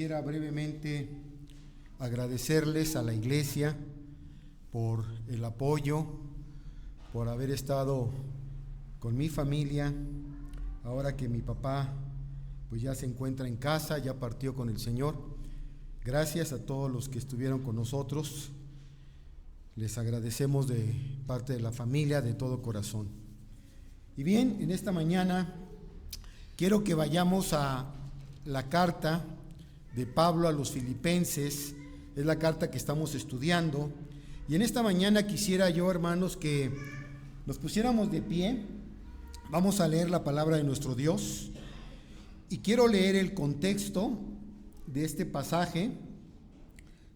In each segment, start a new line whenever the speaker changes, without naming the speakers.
Quisiera brevemente agradecerles a la iglesia por el apoyo, por haber estado con mi familia, ahora que mi papá pues ya se encuentra en casa, ya partió con el Señor. Gracias a todos los que estuvieron con nosotros, les agradecemos de parte de la familia de todo corazón. Y bien, en esta mañana quiero que vayamos a la carta de Pablo a los Filipenses. Es la carta que estamos estudiando, y en esta mañana quisiera yo, hermanos, que nos pusiéramos de pie. Vamos a leer la palabra de nuestro Dios, y quiero leer el contexto de este pasaje,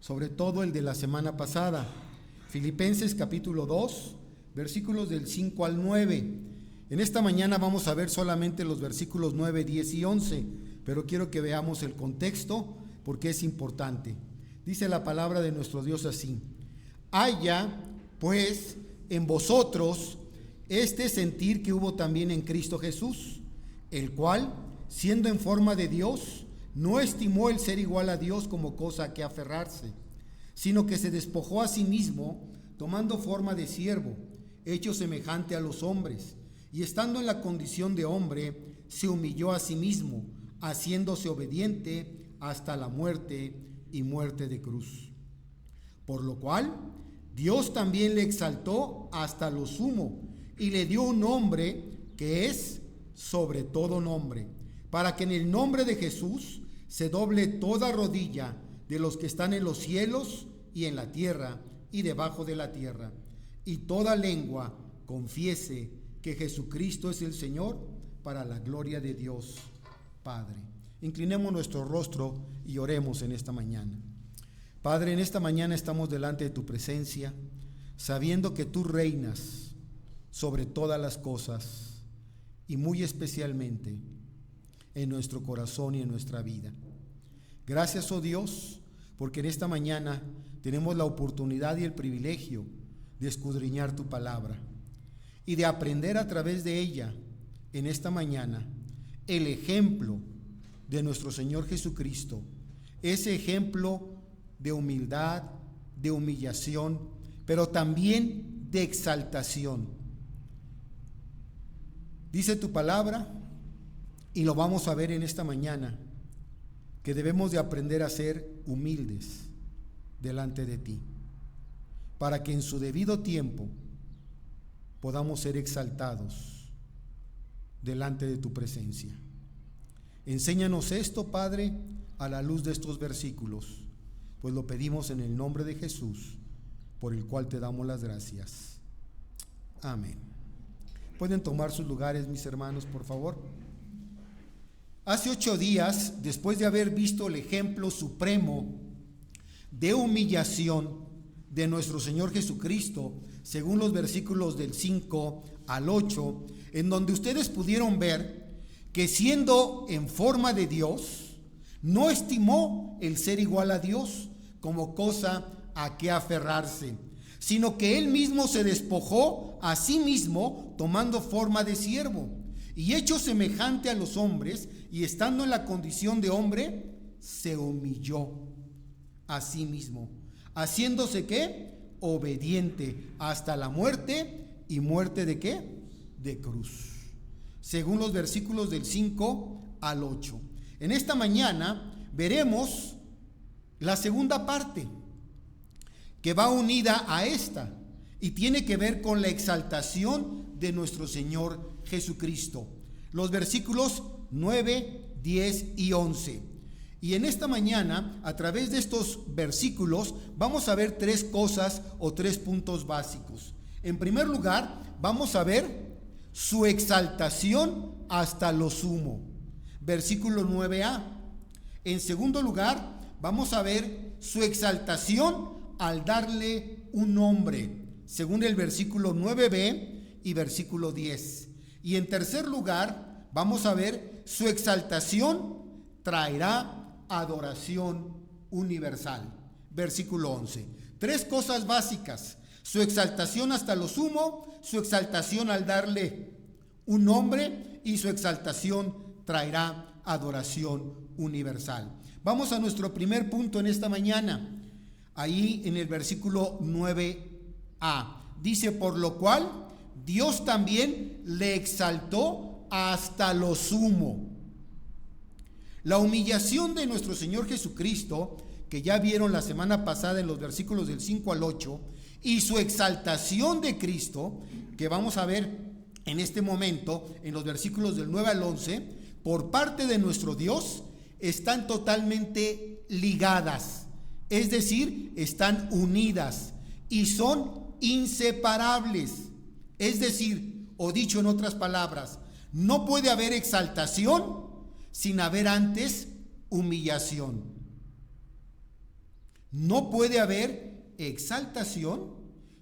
sobre todo el de la semana pasada. Filipenses capítulo 2, versículos del 5 al 9. En esta mañana vamos a ver solamente los versículos 9, 10 y 11, pero quiero que veamos el contexto porque es importante. Dice la palabra de nuestro Dios así: haya pues en vosotros este sentir que hubo también en Cristo Jesús, el cual, siendo en forma de Dios, no estimó el ser igual a Dios como cosa a que aferrarse, sino que se despojó a sí mismo, tomando forma de siervo, hecho semejante a los hombres, y estando en la condición de hombre, se humilló a sí mismo, haciéndose obediente hasta la muerte y muerte de cruz. Por lo cual, Dios también le exaltó hasta lo sumo, y le dio un nombre que es sobre todo nombre, para que en el nombre de Jesús se doble toda rodilla de los que están en los cielos y en la tierra y debajo de la tierra, y toda lengua confiese que Jesucristo es el Señor, para la gloria de Dios Padre. Inclinemos nuestro rostro y oremos en esta mañana. Padre, en esta mañana estamos delante de tu presencia, sabiendo que tú reinas sobre todas las cosas, y muy especialmente en nuestro corazón y en nuestra vida. Gracias, oh Dios, porque en esta mañana tenemos la oportunidad y el privilegio de escudriñar tu palabra y de aprender a través de ella en esta mañana el ejemplo de nuestro Señor Jesucristo, ese ejemplo de humildad, de humillación, pero también de exaltación. Dice tu palabra, y lo vamos a ver en esta mañana, que debemos de aprender a ser humildes delante de ti, para que en su debido tiempo podamos ser exaltados delante de tu presencia. Enséñanos esto, Padre, a la luz de estos versículos, pues lo pedimos en el nombre de Jesús, por el cual te damos las gracias. Amén. Pueden tomar sus lugares, mis hermanos, por favor. Hace 8 días, después de haber visto el ejemplo supremo de humillación de nuestro Señor Jesucristo, según los versículos del 5 al 8, en donde ustedes pudieron ver que siendo en forma de Dios, no estimó el ser igual a Dios como cosa a que aferrarse, sino que él mismo se despojó a sí mismo, tomando forma de siervo, y hecho semejante a los hombres, y estando en la condición de hombre, se humilló a sí mismo, haciéndose ¿qué? Obediente hasta la muerte, y muerte ¿de qué? De cruz, según los versículos del 5 al 8. En esta mañana veremos la segunda parte, que va unida a esta, y tiene que ver con la exaltación de nuestro Señor Jesucristo. Los versículos 9, 10 y 11. Y en esta mañana, a través de estos versículos, vamos a ver 3 cosas o 3 puntos básicos. En primer lugar, vamos a ver su exaltación hasta lo sumo, versículo 9a. En segundo lugar, vamos a ver su exaltación al darle un nombre, según el versículo 9b y versículo 10. Y en tercer lugar, vamos a ver su exaltación traerá adoración universal, versículo 11. 3 cosas básicas: su exaltación hasta lo sumo, su exaltación al darle un nombre, y su exaltación traerá adoración universal. Vamos a nuestro primer punto en esta mañana. Ahí en el versículo 9a. Dice, por lo cual Dios también le exaltó hasta lo sumo. La humillación de nuestro Señor Jesucristo, que ya vieron la semana pasada en los versículos del 5 al 8, y su exaltación de Cristo, que vamos a ver en este momento en los versículos del 9 al 11, por parte de nuestro Dios, están totalmente ligadas, es decir, están unidas y son inseparables. Es decir, o dicho en otras palabras, no puede haber exaltación sin haber antes humillación. No puede haber exaltación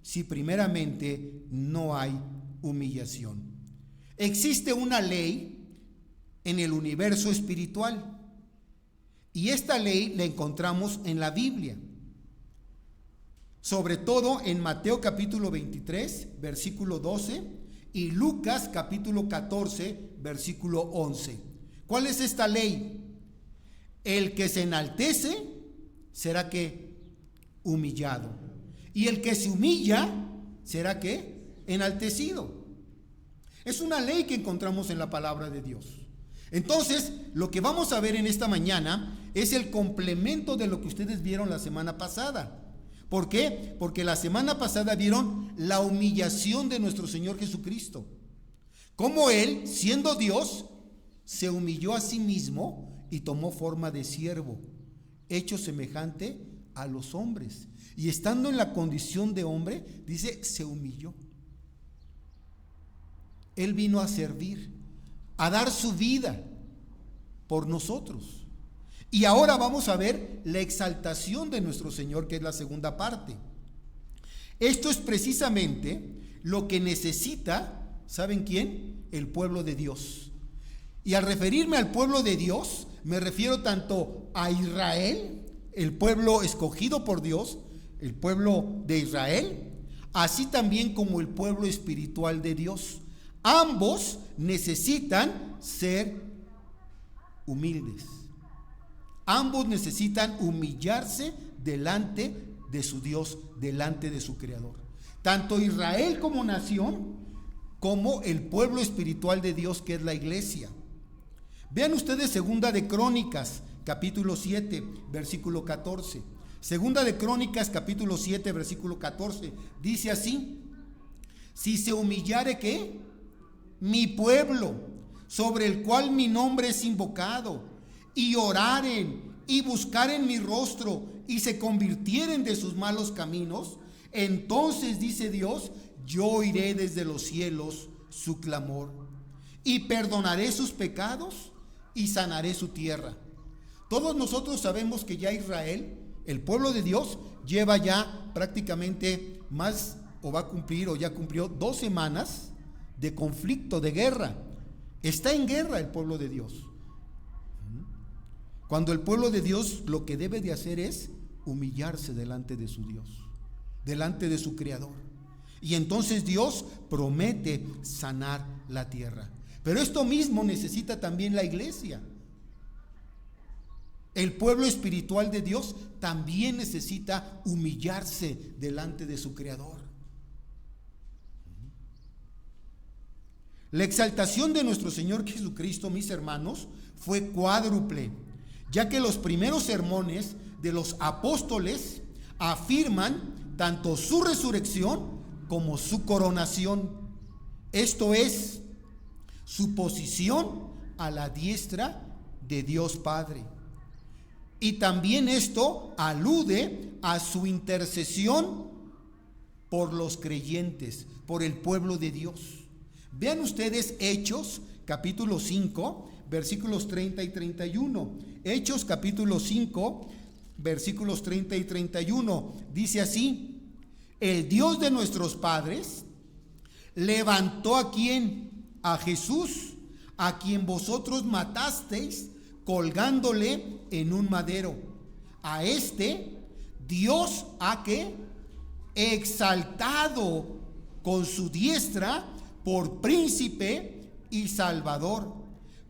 si primeramente no hay humillación. Existe una ley en el universo espiritual y esta ley la encontramos en la Biblia, sobre todo en Mateo capítulo 23, versículo 12 y Lucas capítulo 14, versículo 11. ¿Cuál es esta ley? El que se enaltece será que humillado, y el que se humilla será que enaltecido. Es una ley que encontramos en la palabra de Dios. Entonces, lo que vamos a ver en esta mañana es el complemento de lo que ustedes vieron la semana pasada. ¿Por qué? Porque la semana pasada vieron la humillación de nuestro Señor Jesucristo. Cómo Él, siendo Dios, se humilló a sí mismo y tomó forma de siervo, hecho semejante a los hombres. Y estando en la condición de hombre, dice, se humilló. Él vino a servir, a dar su vida por nosotros. Y ahora vamos a ver la exaltación de nuestro Señor, que es la segunda parte. Esto es precisamente lo que necesita, ¿saben quién? El pueblo de Dios. Y al referirme al pueblo de Dios, me refiero tanto a Israel, el pueblo escogido por Dios, el pueblo de Israel, así también como el pueblo espiritual de Dios. Ambos necesitan ser humildes. Ambos necesitan humillarse delante de su Dios, delante de su Creador. Tanto Israel como nación, como el pueblo espiritual de Dios, que es la iglesia. Vean ustedes Segunda de Crónicas, capítulo 7, versículo 14. Segunda de Crónicas, capítulo 7, versículo 14. Dice así: si se humillare, ¿qué? Mi pueblo, sobre el cual mi nombre es invocado, y oraren y buscaren mi rostro y se convirtieren de sus malos caminos, entonces, dice Dios, yo oiré desde los cielos su clamor y perdonaré sus pecados y sanaré su tierra. Todos nosotros sabemos que ya Israel, el pueblo de Dios, lleva ya prácticamente más, o va a cumplir, o ya cumplió 2 semanas de conflicto, de guerra. Está en guerra el pueblo de Dios. Cuando el pueblo de Dios lo que debe de hacer es humillarse delante de su Dios, delante de su Creador. Y entonces Dios promete sanar la tierra. Pero esto mismo necesita también la iglesia. El pueblo espiritual de Dios también necesita humillarse delante de su Creador. La exaltación de nuestro Señor Jesucristo, mis hermanos, fue cuádruple, ya que los primeros sermones de los apóstoles afirman tanto su resurrección como su coronación. Esto es, su posición a la diestra de Dios Padre. Y también esto alude a su intercesión por los creyentes, por el pueblo de Dios. Vean ustedes Hechos, capítulo 5, versículos 30 y 31. Hechos, capítulo 5, versículos 30 y 31. Dice así: el Dios de nuestros padres levantó ¿a quién? A Jesús, a quien vosotros matasteis colgándole en un madero. A este Dios ha ¿qué? Exaltado con su diestra por príncipe y salvador,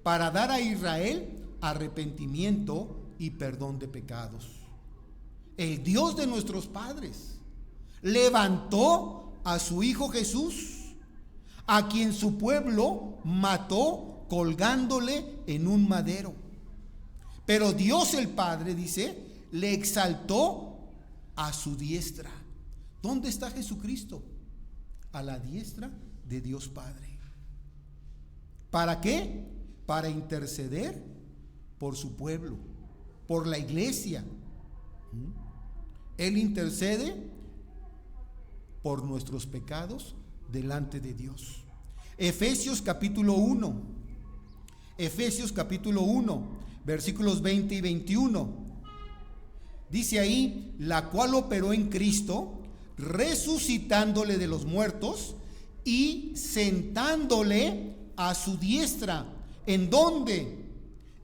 para dar a Israel arrepentimiento y perdón de pecados. El Dios de nuestros padres levantó a su Hijo Jesús, a quien su pueblo mató colgándole en un madero. Pero Dios el Padre, dice, le exaltó a su diestra. ¿Dónde está Jesucristo? A la diestra de Dios Padre. ¿Para qué? Para interceder por su pueblo, por la iglesia. Él intercede por nuestros pecados delante de Dios. Efesios capítulo 1, versículos 20 y 21. Dice ahí: la cual operó en Cristo, resucitándole de los muertos y sentándole a su diestra. ¿En dónde?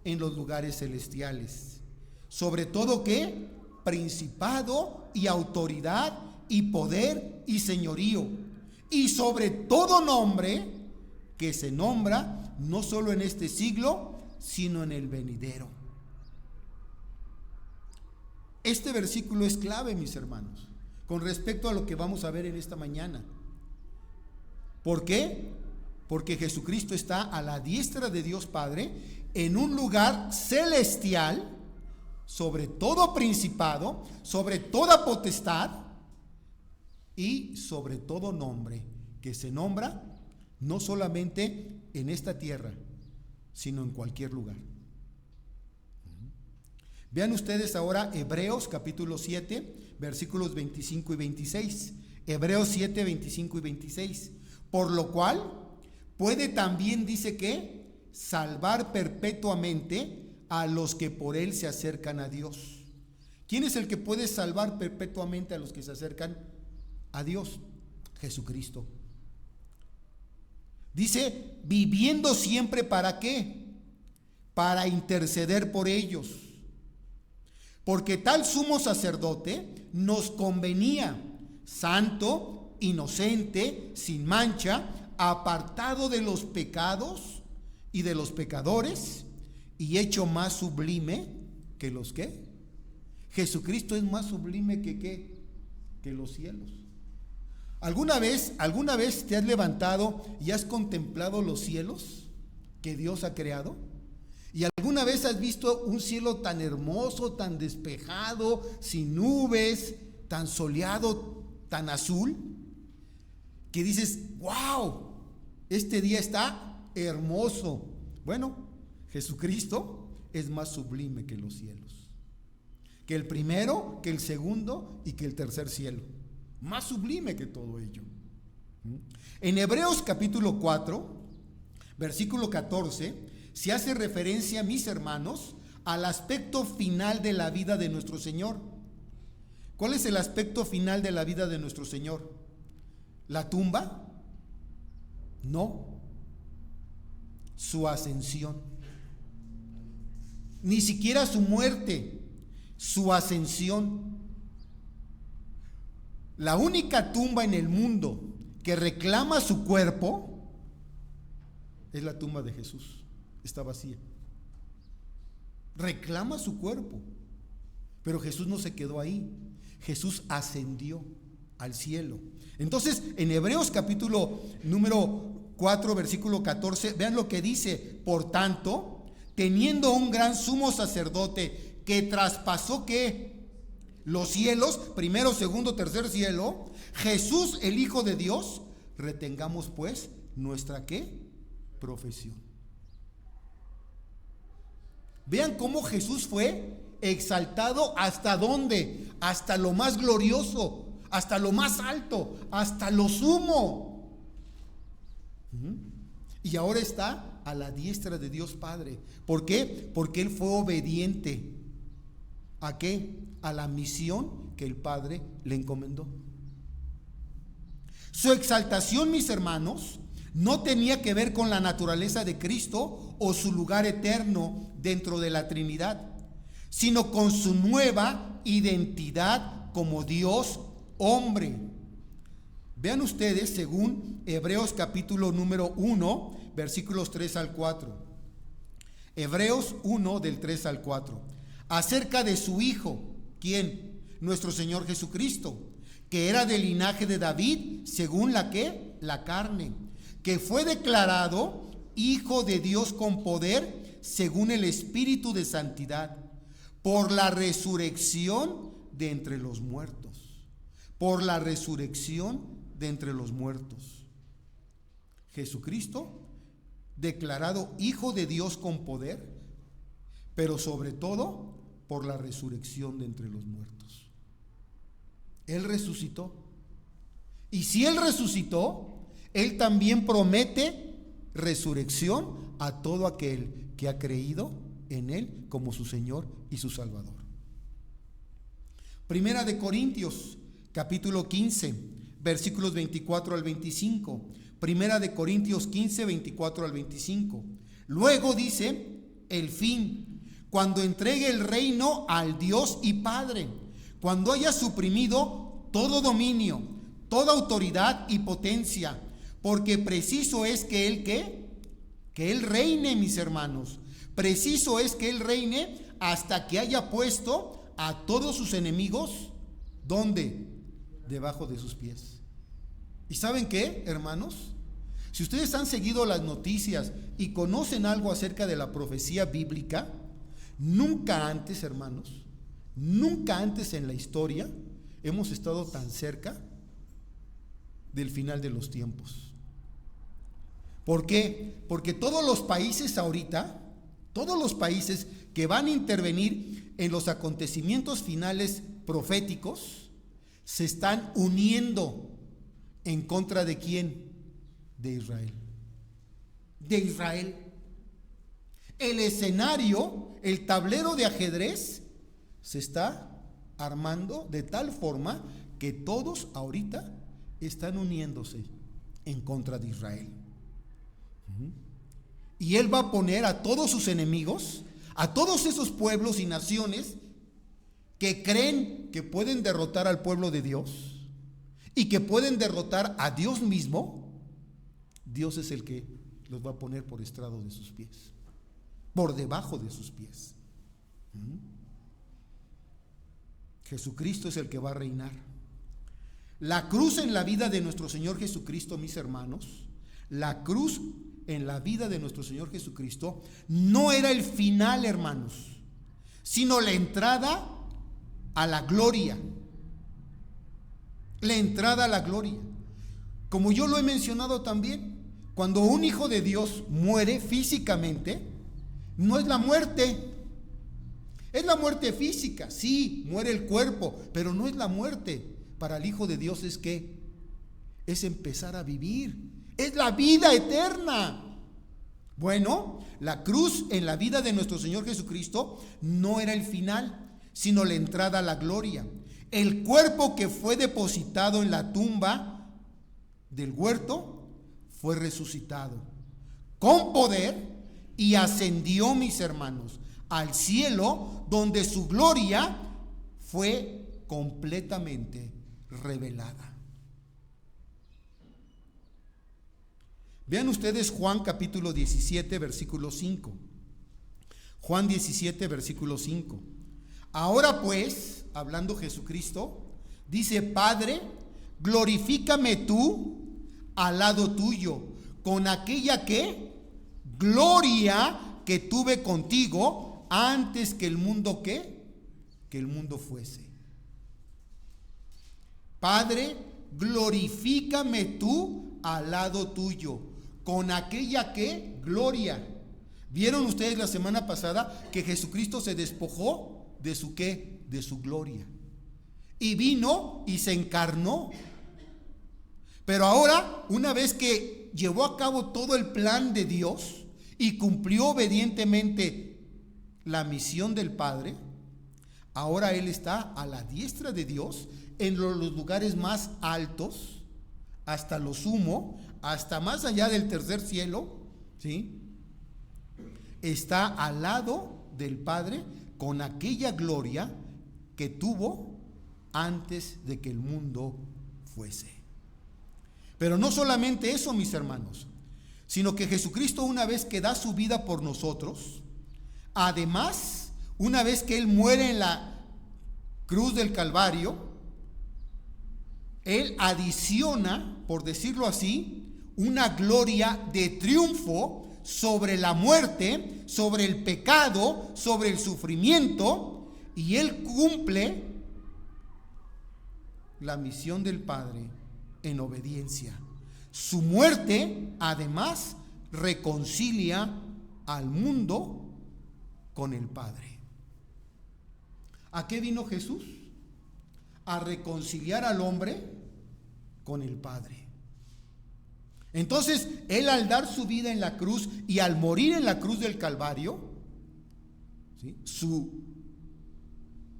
En los lugares celestiales. Sobre todo, ¿qué? Principado y autoridad y poder y señorío, y sobre todo nombre que se nombra no solo en este siglo, sino en el venidero. Este versículo es clave, mis hermanos, con respecto a lo que vamos a ver en esta mañana. ¿Por qué? Porque Jesucristo está a la diestra de Dios Padre, en un lugar celestial, sobre todo principado, sobre toda potestad y sobre todo nombre que se nombra no solamente en esta tierra, sino en cualquier lugar. Vean ustedes ahora Hebreos capítulo 7, versículos 25 y 26. Hebreos 7, 25 y 26. Por lo cual puede también, dice que, salvar perpetuamente a los que por él se acercan a Dios. ¿Quién es el que puede salvar perpetuamente a los que se acercan a Dios? Jesucristo. Dice, viviendo siempre, ¿para qué? Para interceder por ellos. Porque tal sumo sacerdote nos convenía, santo, inocente, sin mancha, apartado de los pecados y de los pecadores, y hecho más sublime que los ¿qué? Jesucristo es más sublime que ¿qué? Que los cielos. ¿Alguna vez te has levantado y has contemplado los cielos que Dios ha creado? ¿Y alguna vez has visto un cielo tan hermoso, tan despejado, sin nubes, tan soleado, tan azul, que dices, wow, este día está hermoso? Bueno, Jesucristo es más sublime que los cielos, que el primero, que el segundo y que el tercer cielo. Más sublime que todo ello. En Hebreos capítulo 4, versículo 14, se hace referencia, mis hermanos, al aspecto final de la vida de nuestro Señor. ¿Cuál es el aspecto final de la vida de nuestro Señor? ¿La tumba? No. Su ascensión. Ni siquiera su muerte, su ascensión. La única tumba en el mundo que reclama su cuerpo es la tumba de Jesús. Está vacía. Reclama su cuerpo. Pero Jesús no se quedó ahí. Jesús ascendió al cielo. Entonces, en Hebreos capítulo número 4, versículo 14, vean lo que dice: por tanto, teniendo un gran sumo sacerdote que traspasó ¿qué? Los cielos, primero, segundo, tercer cielo, Jesús, el Hijo de Dios, retengamos pues nuestra ¿qué? Profesión. Vean cómo Jesús fue exaltado hasta dónde, hasta lo más glorioso, hasta lo más alto, hasta lo sumo. Y ahora está a la diestra de Dios Padre. ¿Por qué? Porque Él fue obediente. ¿A qué? A la misión que el Padre le encomendó. Su exaltación, mis hermanos, no tenía que ver con la naturaleza de Cristo o su lugar eterno dentro de la Trinidad, sino con su nueva identidad como Dios hombre. Vean ustedes según Hebreos capítulo número 1, versículos 3 al 4. Hebreos 1 del 3 al 4. acerca de su Hijo. ¿Quién? Nuestro Señor Jesucristo, que era del linaje de David, según la carne, que fue declarado Hijo de Dios con poder, según el Espíritu de santidad, por la resurrección de entre los muertos. Por la resurrección de entre los muertos. Jesucristo, declarado Hijo de Dios con poder, pero sobre todo por la resurrección de entre los muertos. Él resucitó. Y si Él resucitó, Él también promete resurrección a todo aquel que ha creído en Él como su Señor y su Salvador. Primera de Corintios, capítulo 15, versículos 24 al 25. Primera de Corintios 15, 24 al 25. Luego dice, el fin, cuando entregue el reino al Dios y Padre, cuando haya suprimido todo dominio, toda autoridad y potencia, porque preciso es que Él, que Él reine, mis hermanos. Preciso es que Él reine hasta que haya puesto a todos sus enemigos, ¿dónde? Debajo de sus pies. ¿Y saben qué, hermanos? Si ustedes han seguido las noticias y conocen algo acerca de la profecía bíblica, nunca antes, hermanos, nunca antes en la historia hemos estado tan cerca del final de los tiempos. ¿Por qué? Porque todos los países ahorita, todos los países que van a intervenir en los acontecimientos finales proféticos, se están uniendo en contra de ¿quién? De Israel. De Israel. El escenario, el tablero de ajedrez se está armando de tal forma que todos ahorita están uniéndose en contra de Israel. Y Él va a poner a todos sus enemigos, a todos esos pueblos y naciones que creen que pueden derrotar al pueblo de Dios y que pueden derrotar a Dios mismo. Dios es el que los va a poner por estrado de sus pies, por debajo de sus pies. Jesucristo es el que va a reinar. La cruz en la vida de nuestro Señor Jesucristo, mis hermanos, la cruz en la vida de nuestro Señor Jesucristo no era el final, hermanos, sino la entrada a la gloria. La entrada a la gloria. Como yo lo he mencionado también, cuando un hijo de Dios muere físicamente, no es la muerte. Es la muerte física, sí, muere el cuerpo, pero no es la muerte. Para el hijo de Dios es que es empezar a vivir. Es la vida eterna. Bueno, la cruz en la vida de nuestro Señor Jesucristo no era el final, sino la entrada a la gloria. El cuerpo que fue depositado en la tumba del huerto fue resucitado con poder y ascendió, mis hermanos, al cielo, donde su gloria fue completamente revelada. Vean ustedes Juan capítulo 17, versículo 5. Juan 17, versículo 5. Ahora pues, hablando Jesucristo, dice: Padre, glorifícame tú al lado tuyo, con aquella gloria que tuve contigo antes que el mundo que el mundo fuese. Padre, glorifícame tú al lado tuyo, con aquella gloria. ¿Vieron ustedes la semana pasada que Jesucristo se despojó de su de su gloria? Y vino y se encarnó. Pero ahora, una vez que llevó a cabo todo el plan de Dios y cumplió obedientemente la misión del Padre, ahora Él está a la diestra de Dios en los lugares más altos, hasta lo sumo, hasta más allá del tercer cielo, ¿sí? Está al lado del Padre con aquella gloria que tuvo antes de que el mundo fuese. Pero no solamente eso, mis hermanos, sino que Jesucristo, una vez que da su vida por nosotros, además, una vez que Él muere en la cruz del Calvario, Él adiciona, por decirlo así, una gloria de triunfo sobre la muerte, sobre el pecado, sobre el sufrimiento, y Él cumple la misión del Padre en obediencia. Su muerte, además, reconcilia al mundo con el Padre. ¿A qué vino Jesús? A reconciliar al hombre con el Padre. Entonces, Él al dar su vida en la cruz y al morir en la cruz del Calvario, ¿sí?, su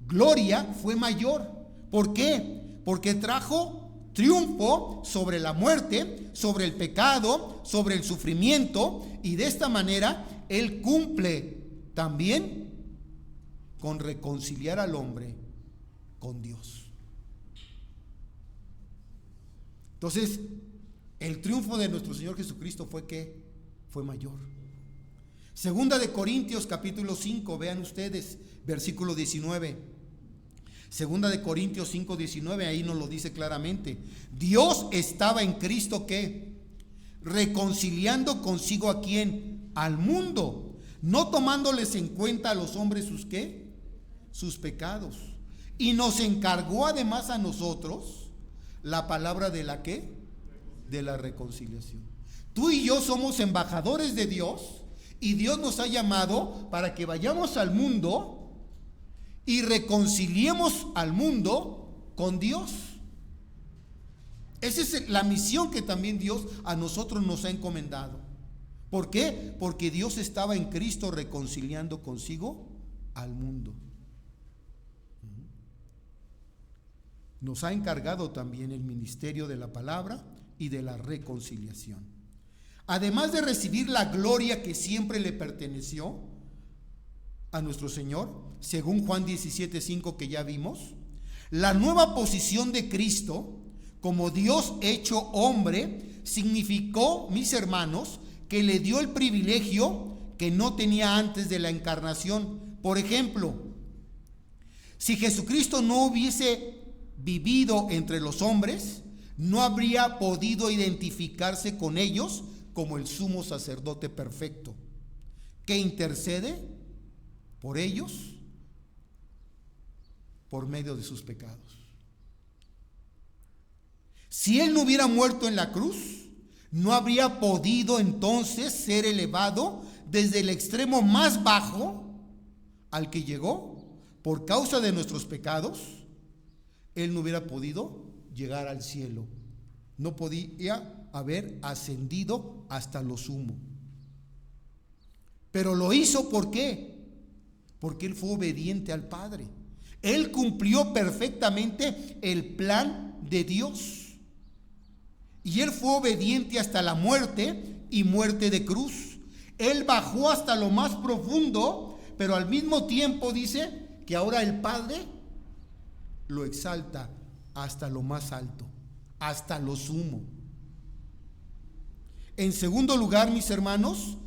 gloria fue mayor. ¿Por qué? Porque trajo triunfo sobre la muerte, sobre el pecado, sobre el sufrimiento, y de esta manera Él cumple también con reconciliar al hombre con Dios. Entonces, el triunfo de nuestro Señor Jesucristo fue mayor. Segunda de Corintios capítulo 5, vean ustedes, versículo 19. Segunda de Corintios 5, 19, ahí nos lo dice claramente. Dios estaba en Cristo, ¿qué? Reconciliando consigo ¿a quién? Al mundo, no tomándoles en cuenta a los hombres sus ¿qué? Sus pecados. Y nos encargó además a nosotros la palabra de la ¿qué? De la reconciliación. Tú y yo somos embajadores de Dios, y Dios nos ha llamado para que vayamos al mundo y reconciliemos al mundo con Dios. Esa es la misión que también Dios a nosotros nos ha encomendado. ¿Por qué? Porque Dios estaba en Cristo reconciliando consigo al mundo. Nos ha encargado también el ministerio de la palabra y de la reconciliación. Además de recibir la gloria que siempre le perteneció a nuestro Señor, según Juan 17:5 que ya vimos, la nueva posición de Cristo como Dios hecho hombre significó, mis hermanos, que le dio el privilegio que no tenía antes de la encarnación. Por ejemplo, si Jesucristo no hubiese vivido entre los hombres, no habría podido identificarse con ellos como el sumo sacerdote perfecto, que intercede por ellos por medio de sus pecados. Si Él no hubiera muerto en la cruz, no habría podido entonces ser elevado desde el extremo más bajo al que llegó por causa de nuestros pecados. Él no hubiera podido llegar al cielo, no podía haber ascendido hasta lo sumo. Pero lo hizo, ¿por qué? Porque Él fue obediente al Padre. Él cumplió perfectamente el plan de Dios. Y Él fue obediente hasta la muerte, y muerte de cruz. Él bajó hasta lo más profundo, pero al mismo tiempo dice que ahora el Padre lo exalta hasta lo más alto, hasta lo sumo. En segundo lugar, mis hermanos,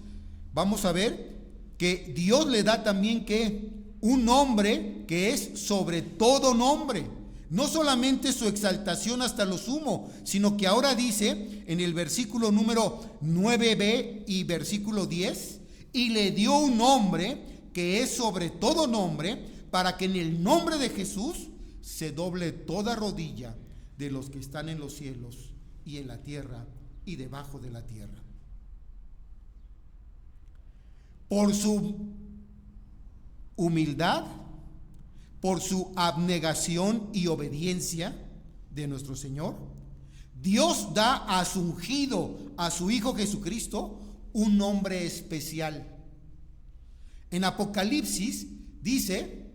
vamos a ver que Dios le da también que un nombre que es sobre todo nombre. No solamente su exaltación hasta lo sumo, sino que ahora dice en el versículo número 9b y versículo 10, y le dio un nombre que es sobre todo nombre, para que en el nombre de Jesús se doble toda rodilla de los que están en los cielos y en la tierra y debajo de la tierra. Por su humildad, por su abnegación y obediencia de nuestro Señor, Dios da a su ungido, a su Hijo Jesucristo, un nombre especial. En Apocalipsis dice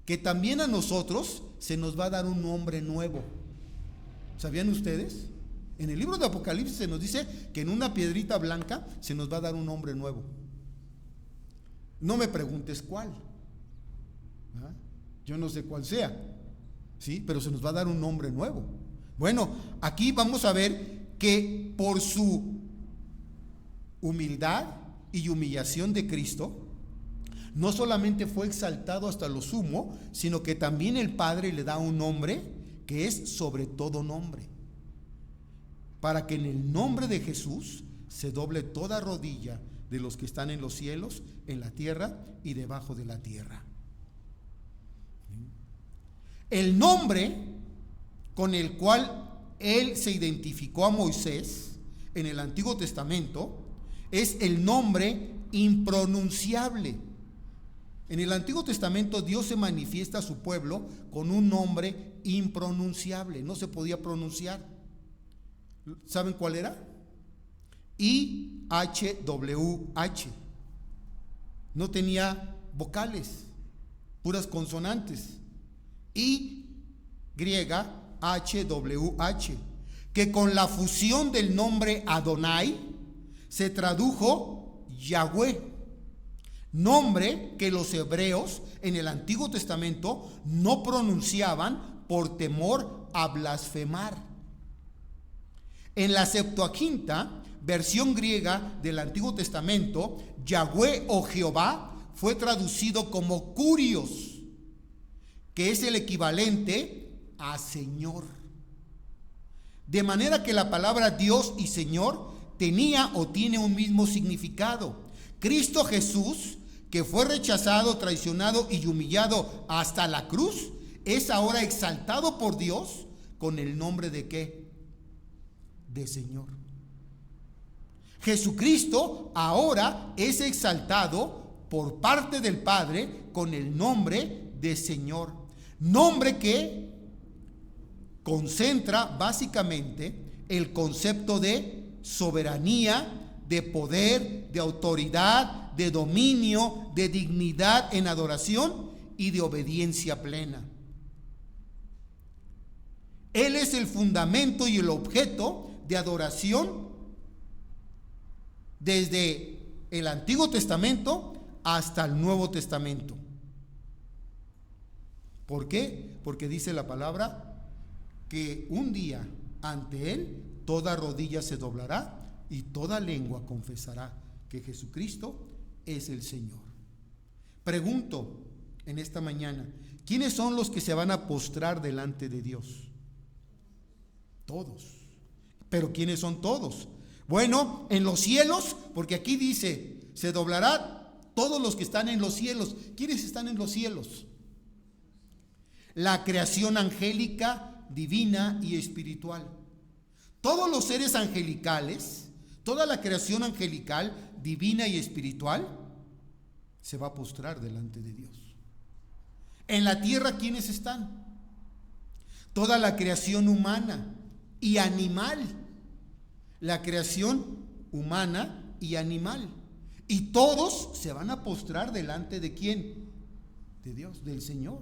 que también a nosotros se nos va a dar un nombre nuevo. ¿Sabían ustedes? En el libro de Apocalipsis se nos dice que en una piedrita blanca se nos va a dar un nombre nuevo. No me preguntes cuál. ¿Ah? Yo no sé cuál sea, ¿sí? Pero se nos va a dar un nombre nuevo. Bueno, aquí vamos a ver que por su humildad y humillación de Cristo, no solamente fue exaltado hasta lo sumo, sino que también el Padre le da un nombre que es sobre todo nombre, para que en el nombre de Jesús se doble toda rodilla de los que están en los cielos, en la tierra y debajo de la tierra. El nombre con el cual él se identificó a Moisés en el Antiguo Testamento es el nombre impronunciable. En el Antiguo Testamento Dios se manifiesta a su pueblo con un nombre impronunciable, no se podía pronunciar. ¿Saben cuál era? IHWH. No tenía vocales, puras consonantes. YHWH, que con la fusión del nombre Adonai se tradujo Yahweh, nombre que los hebreos en el Antiguo Testamento no pronunciaban por temor a blasfemar. En la Septuaginta, versión griega del Antiguo Testamento, Yahweh o Jehová fue traducido como Kurios, que es el equivalente a Señor. De manera que la palabra Dios y Señor tenía o tiene un mismo significado. Cristo Jesús, que fue rechazado, traicionado y humillado hasta la cruz, es ahora exaltado por Dios con el nombre de ¿qué? De Señor. Jesucristo ahora es exaltado por parte del Padre con el nombre de Señor. Nombre que concentra básicamente el concepto de soberanía, de poder, de autoridad, de dominio, de dignidad en adoración y de obediencia plena. Él es el fundamento y el objeto de adoración desde el Antiguo Testamento hasta el Nuevo Testamento. ¿Por qué? Porque dice la palabra que un día ante Él toda rodilla se doblará y toda lengua confesará que Jesucristo es el Señor. Pregunto en esta mañana, ¿quiénes son los que se van a postrar delante de Dios? Todos. ¿Pero quiénes son todos? Bueno, en los cielos, porque aquí dice, se doblará todos los que están en los cielos. ¿Quiénes están en los cielos? La creación angélica, divina y espiritual. Todos los seres angelicales, toda la creación angelical, divina y espiritual, se va a postrar delante de Dios. En la tierra, ¿quiénes están? Toda la creación humana y animal. La creación humana y animal. Y todos se van a postrar delante de ¿quién? De Dios, del Señor.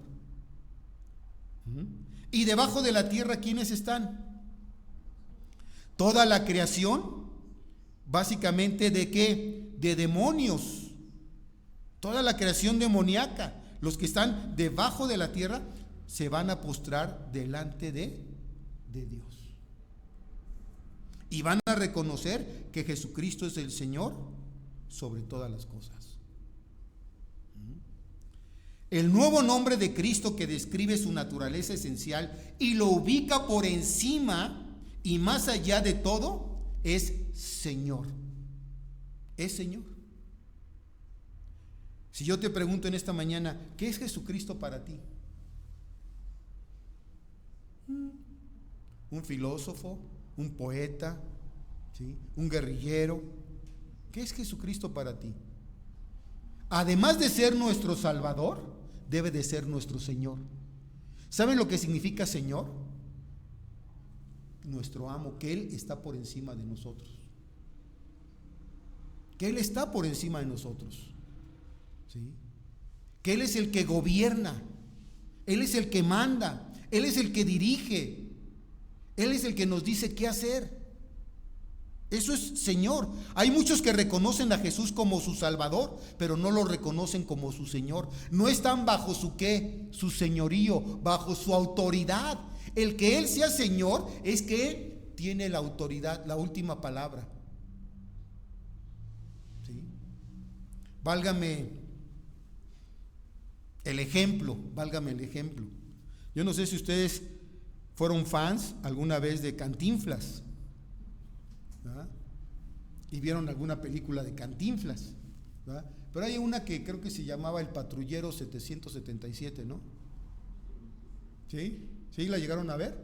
Y debajo de la tierra, ¿quiénes están? Toda la creación, básicamente ¿de qué? De demonios. Toda la creación demoníaca. Los que están debajo de la tierra se van a postrar delante de Dios. Y van a reconocer que Jesucristo es el Señor sobre todas las cosas. El nuevo nombre de Cristo que describe su naturaleza esencial y lo ubica por encima y más allá de todo es Señor. Es Señor. Si yo te pregunto en esta mañana, ¿qué es Jesucristo para ti? ¿Un filósofo? ¿Un poeta? ¿Sí? ¿Un guerrillero? ¿Qué es Jesucristo para ti? Además de ser nuestro Salvador, debe de ser nuestro Señor. ¿Saben lo que significa Señor? Nuestro amo, que Él está por encima de nosotros. Que Él está por encima de nosotros. ¿Sí? Que Él es el que gobierna. Él es el que manda. Él es el que dirige. Él es el que nos dice qué hacer. Eso es Señor. Hay muchos que reconocen a Jesús como su Salvador, pero no lo reconocen como su Señor. No están bajo su ¿qué? Su señorío, bajo su autoridad. El que Él sea Señor es que Él tiene la autoridad, la última palabra. ¿Sí? Válgame El ejemplo, válgame el ejemplo. Yo no sé si ustedes fueron fans alguna vez de Cantinflas, ¿verdad? Y vieron alguna película de Cantinflas, ¿verdad? Pero hay una que creo que se llamaba El Patrullero 777, ¿no? ¿Sí? ¿Sí la llegaron a ver?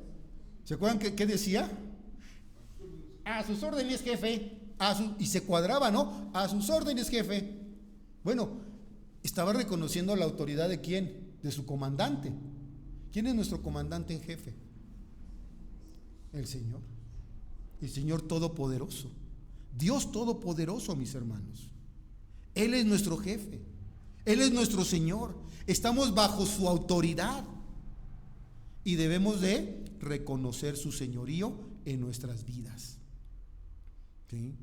¿Se acuerdan qué decía? A sus órdenes, jefe. Y se cuadraba, ¿no? A sus órdenes, jefe. Bueno, estaba reconociendo la autoridad de ¿quién? De su comandante. ¿Quién es nuestro comandante en jefe? El Señor Todopoderoso, Dios Todopoderoso, mis hermanos. Él es nuestro jefe, Él es nuestro Señor, estamos bajo su autoridad y debemos de reconocer su señorío en nuestras vidas. ¿Sí?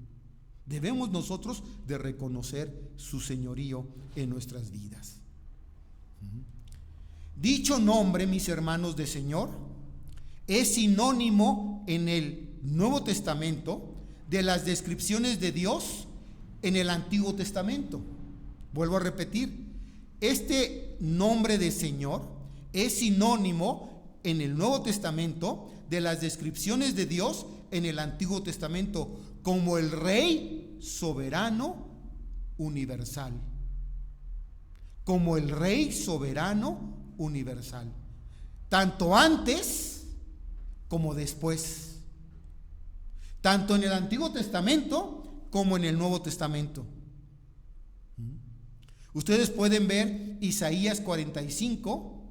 Debemos nosotros de reconocer su señorío en nuestras vidas. Dicho nombre, mis hermanos, de Señor es sinónimo en el Nuevo Testamento de las descripciones de Dios en el Antiguo Testamento. Vuelvo a repetir, este nombre de Señor es sinónimo en el Nuevo Testamento de las descripciones de Dios en el Antiguo Testamento como el Rey soberano universal. Como el Rey soberano universal. Tanto antes como después, tanto en el Antiguo Testamento como en el Nuevo Testamento. Ustedes pueden ver Isaías 45,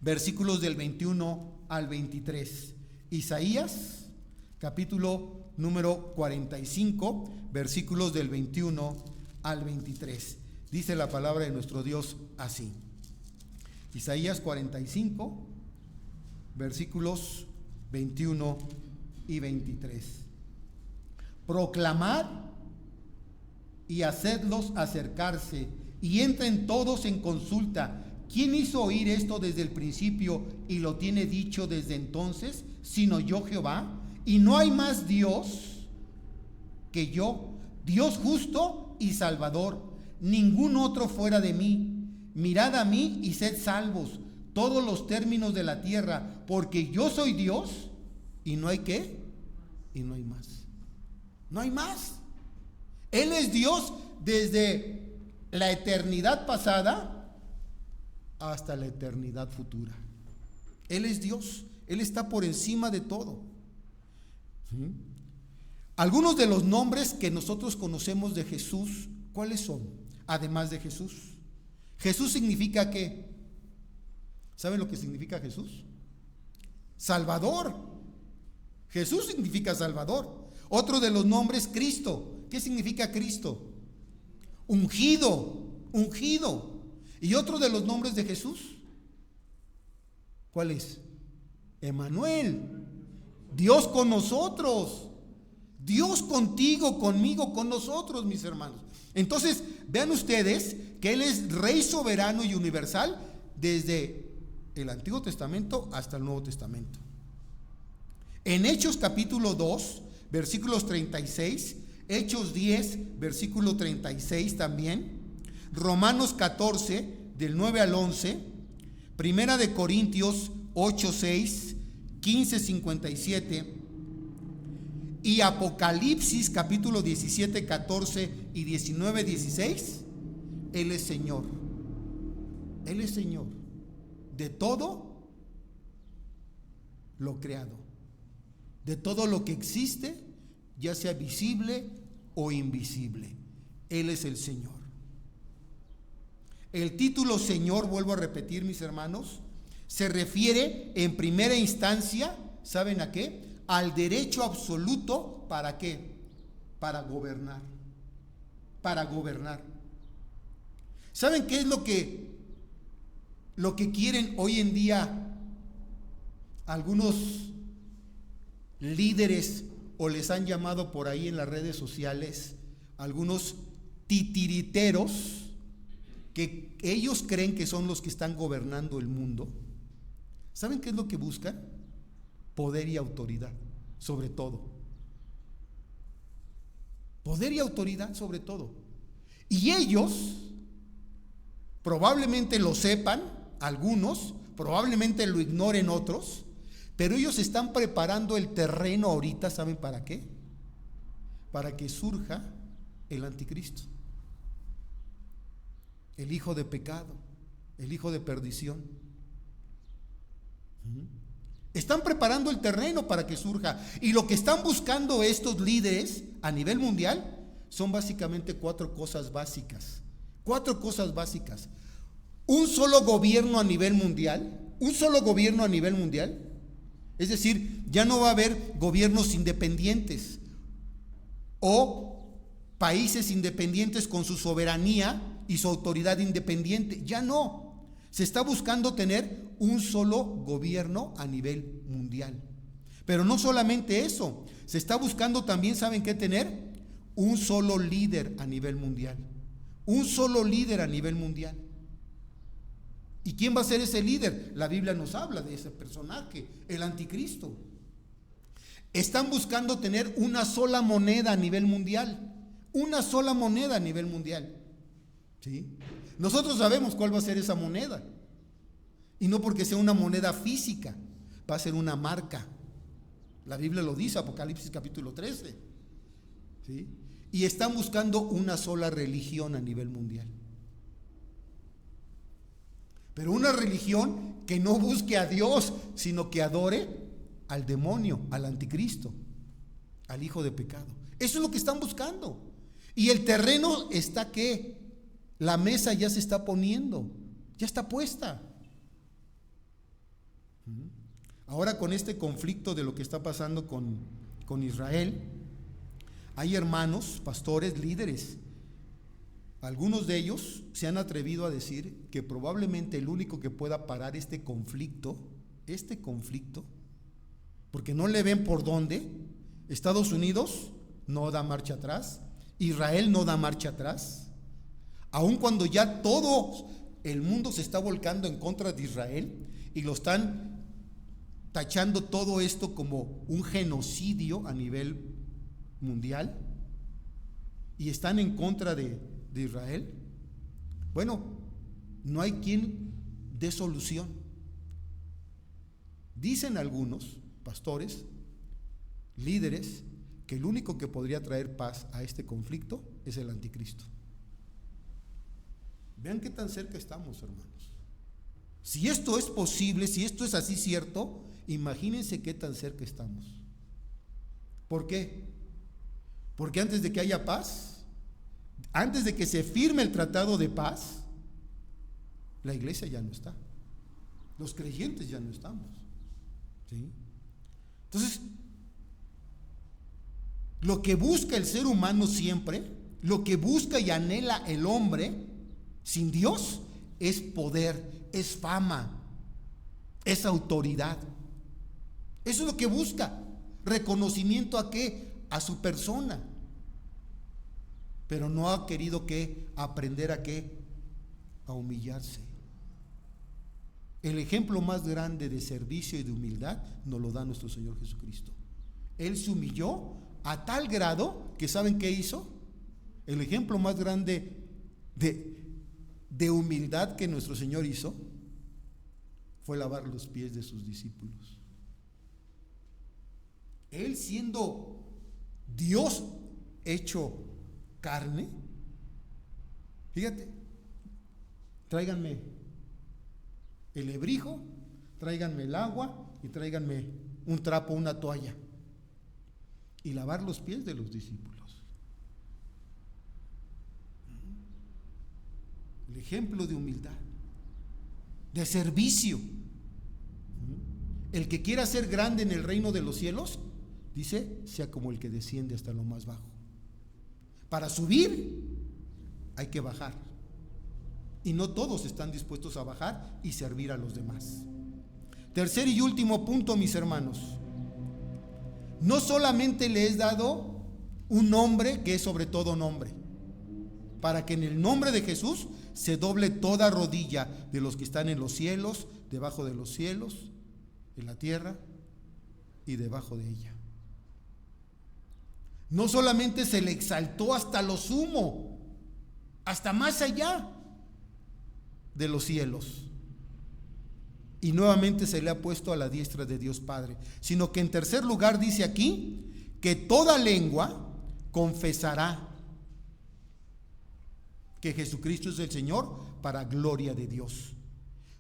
versículos del 21 al 23. Isaías, capítulo número 45, versículos del 21 al 23. Dice la palabra de nuestro Dios así. Isaías 45, versículos 21 y 23. Proclamad y hacedlos acercarse, y entren todos en consulta. ¿Quién hizo oír esto desde el principio y lo tiene dicho desde entonces, sino yo, Jehová? Y no hay más Dios que yo, Dios justo y salvador, ningún otro fuera de mí. Mirad a mí y sed salvos todos los términos de la tierra, porque yo soy Dios y no hay ¿qué? Y no hay más. No hay más. Él es Dios desde la eternidad pasada hasta la eternidad futura. Él es Dios, Él está por encima de todo. ¿Sí? Algunos de los nombres que nosotros conocemos de Jesús, ¿cuáles son? Además de Jesús. Jesús significa ¿qué? ¿Saben lo que significa Jesús? Salvador. Jesús significa Salvador. Otro de los nombres, Cristo. ¿Qué significa Cristo? Ungido, ungido. Y otro de los nombres de Jesús, ¿cuál es? Emmanuel, Dios con nosotros. Dios contigo, conmigo, con nosotros, mis hermanos. Entonces, vean ustedes que Él es Rey soberano y universal desde el Antiguo Testamento hasta el Nuevo Testamento. En Hechos capítulo 2, versículos 36, Hechos 10, versículo 36 también, Romanos 14, del 9 al 11, Primera de Corintios 8, 6, 15, 57, y Apocalipsis capítulo 17, 14 y 19, 16, Él es Señor. Él es Señor de todo lo creado, de todo lo que existe, ya sea visible o invisible. Él es el Señor. El título Señor, vuelvo a repetir, mis hermanos, se refiere en primera instancia, ¿saben a qué? Al derecho absoluto, ¿para qué? Para gobernar. Para gobernar. ¿Saben qué es lo que quieren hoy en día algunos líderes, o les han llamado por ahí en las redes sociales, algunos titiriteros, que ellos creen que son los que están gobernando el mundo? ¿Saben qué es lo que buscan? Poder y autoridad, sobre todo. Poder y autoridad sobre todo. Y ellos, Probablemente lo sepan algunos, probablemente lo ignoren otros, pero ellos están preparando el terreno ahorita, ¿saben para qué? Para que surja el anticristo, el hijo de pecado, el hijo de perdición. Están preparando el terreno para que surja. Y lo que están buscando estos líderes a nivel mundial son básicamente 4 cosas básicas. 4 cosas básicas. Un solo gobierno a nivel mundial. Un solo gobierno a nivel mundial. Es decir, ya no va a haber gobiernos independientes o países independientes con su soberanía y su autoridad independiente. Ya no. Se está buscando tener un solo gobierno a nivel mundial. Pero no solamente eso, se está buscando también, ¿saben qué? Tener un solo líder a nivel mundial. Un solo líder a nivel mundial. ¿Y quién va a ser ese líder? La Biblia nos habla de ese personaje, el anticristo. Están buscando tener una sola moneda a nivel mundial. Una sola moneda a nivel mundial. ¿Sí? Nosotros sabemos cuál va a ser esa moneda. Y no porque sea una moneda física, va a ser una marca. La Biblia lo dice, Apocalipsis capítulo 13. ¿Sí? Y están buscando una sola religión a nivel mundial. Pero una religión que no busque a Dios, sino que adore al demonio, al anticristo, al hijo de pecado. Eso es lo que están buscando. Y el terreno está ¿qué? La mesa ya se está poniendo, ya está puesta. Ahora con este conflicto de lo que está pasando con Israel, hay hermanos, pastores, líderes. Algunos de ellos se han atrevido a decir que probablemente el único que pueda parar este conflicto, porque no le ven por dónde. Estados Unidos no da marcha atrás, Israel no da marcha atrás, aun cuando ya todo el mundo se está volcando en contra de Israel y lo están tachando todo esto como un genocidio a nivel mundial y están en contra de Israel. Bueno, no hay quien dé solución. Dicen algunos pastores, líderes, que el único que podría traer paz a este conflicto es el anticristo. Vean qué tan cerca estamos, hermanos. Si esto es posible, si esto es así cierto, imagínense qué tan cerca estamos. ¿Por qué? Porque antes de que haya paz, antes de que se firme el tratado de paz, la iglesia ya no está. Los creyentes ya no estamos. ¿Sí? Entonces, lo que busca el ser humano siempre, lo que busca y anhela el hombre sin Dios, es poder, es fama, es autoridad. Eso es lo que busca. Reconocimiento ¿a qué? A su persona. Pero no ha querido ¿qué? Aprender ¿a qué? A humillarse. El ejemplo más grande de servicio y de humildad nos lo da nuestro Señor Jesucristo. Él se humilló a tal grado que ¿saben qué hizo? El ejemplo más grande de humildad que nuestro Señor hizo fue lavar los pies de sus discípulos. Él siendo Dios hecho carne, fíjate, tráiganme el lebrijo, tráiganme el agua y tráiganme un trapo, una toalla, y lavar los pies de los discípulos. El ejemplo de humildad, de servicio. El que quiera ser grande en el reino de los cielos, dice, sea como el que desciende hasta lo más bajo. Para subir hay que bajar. Y no todos están dispuestos a bajar y servir a los demás. Tercer y último punto, mis hermanos. No solamente le es dado un nombre que es sobre todo nombre, para que en el nombre de Jesús se doble toda rodilla de los que están en los cielos, debajo de los cielos, en la tierra y debajo de ella. No solamente se le exaltó hasta lo sumo, hasta más allá. de los cielos. Y nuevamente se le ha puesto a la diestra de Dios Padre. Sino que en tercer lugar dice aquí que toda lengua confesará que Jesucristo es el Señor para gloria de Dios.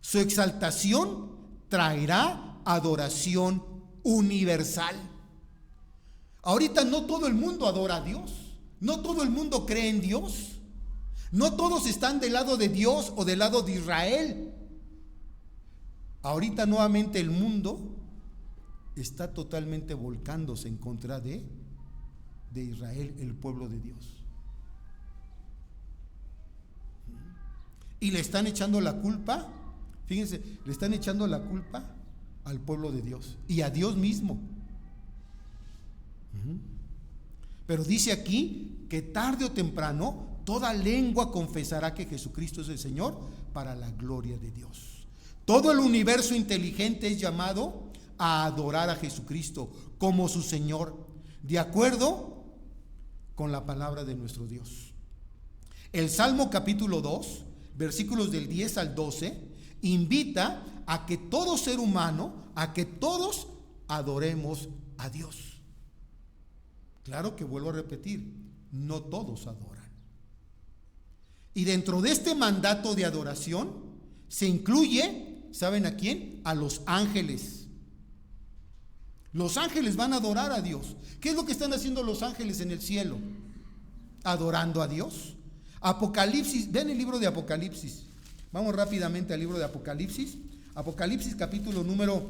Su exaltación traerá adoración universal. Ahorita no todo el mundo adora a Dios, no todo el mundo cree en Dios, no todos están del lado de Dios o del lado de Israel. Ahorita nuevamente el mundo está totalmente volcándose en contra de Israel, el pueblo de Dios. Y le están echando la culpa, fíjense, le están echando la culpa al pueblo de Dios y a Dios mismo. Pero dice aquí que tarde o temprano toda lengua confesará que Jesucristo es el Señor para la gloria de Dios. Todo el universo inteligente es llamado a adorar a Jesucristo como su Señor, de acuerdo con la palabra de nuestro Dios. El Salmo capítulo 2, versículos del 10 al 12, invita a que todo ser humano, a que todos adoremos a Dios. Claro que vuelvo a repetir, no todos adoran. Y dentro de este mandato de adoración se incluye, ¿saben a quién? A los ángeles. Los ángeles van a adorar a Dios. ¿Qué es lo que están haciendo los ángeles en el cielo? Adorando a Dios. Apocalipsis, vean el libro de Apocalipsis. Vamos rápidamente al libro de Apocalipsis. Apocalipsis capítulo número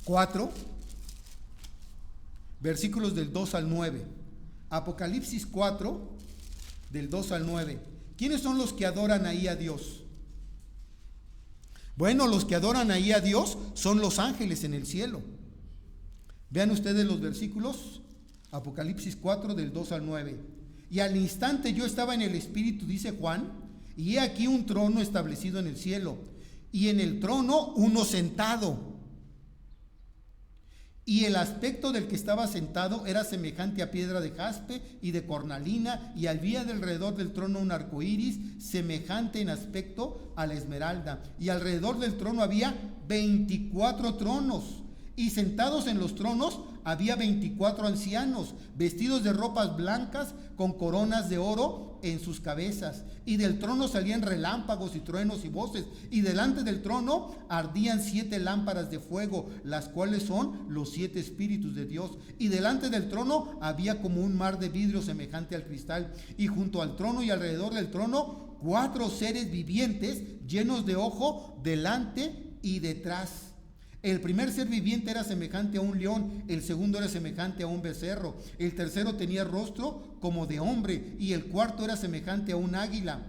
4, versículos del 2 al 9. Apocalipsis 4, del 2 al 9. ¿Quiénes son los que adoran ahí a Dios? Bueno, los que adoran ahí a Dios son los ángeles en el cielo. Vean ustedes los versículos. Apocalipsis 4, del 2 al 9. Y al instante yo estaba en el Espíritu, dice Juan, y he aquí un trono establecido en el cielo, y en el trono uno sentado. Y el aspecto del que estaba sentado era semejante a piedra de jaspe y de cornalina, y había alrededor del trono un arco iris, semejante en aspecto a la esmeralda. Y alrededor del trono había 24 tronos, y sentados en los tronos había 24 ancianos, vestidos de ropas blancas, con coronas de oro en sus cabezas. Y del trono salían relámpagos y truenos y voces. Y delante del trono ardían 7 lámparas de fuego, las cuales son los 7 espíritus de Dios. Y delante del trono había como un mar de vidrio semejante al cristal. Y junto al trono y alrededor del trono 4 seres vivientes llenos de ojo delante y detrás. El primer ser viviente era semejante a un león, el segundo era semejante a un becerro, el tercero tenía rostro como de hombre, y el cuarto era semejante a un águila,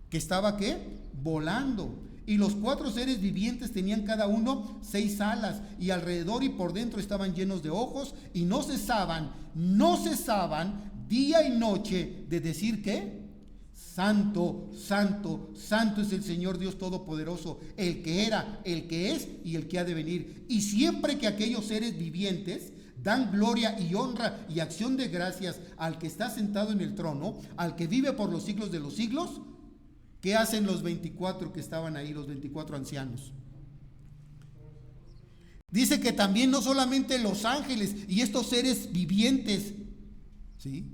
que estaba ¿qué? Volando. Y los 4 seres vivientes tenían cada uno 6 alas, y alrededor y por dentro estaban llenos de ojos, y no cesaban día y noche de decir ¿qué? Santo, santo, santo es el Señor Dios Todopoderoso, el que era, el que es y el que ha de venir. Y siempre que aquellos seres vivientes dan gloria y honra y acción de gracias al que está sentado en el trono, al que vive por los siglos de los siglos, ¿qué hacen los 24 que estaban ahí, los 24 ancianos? Dice que también no solamente los ángeles y estos seres vivientes, ¿sí?,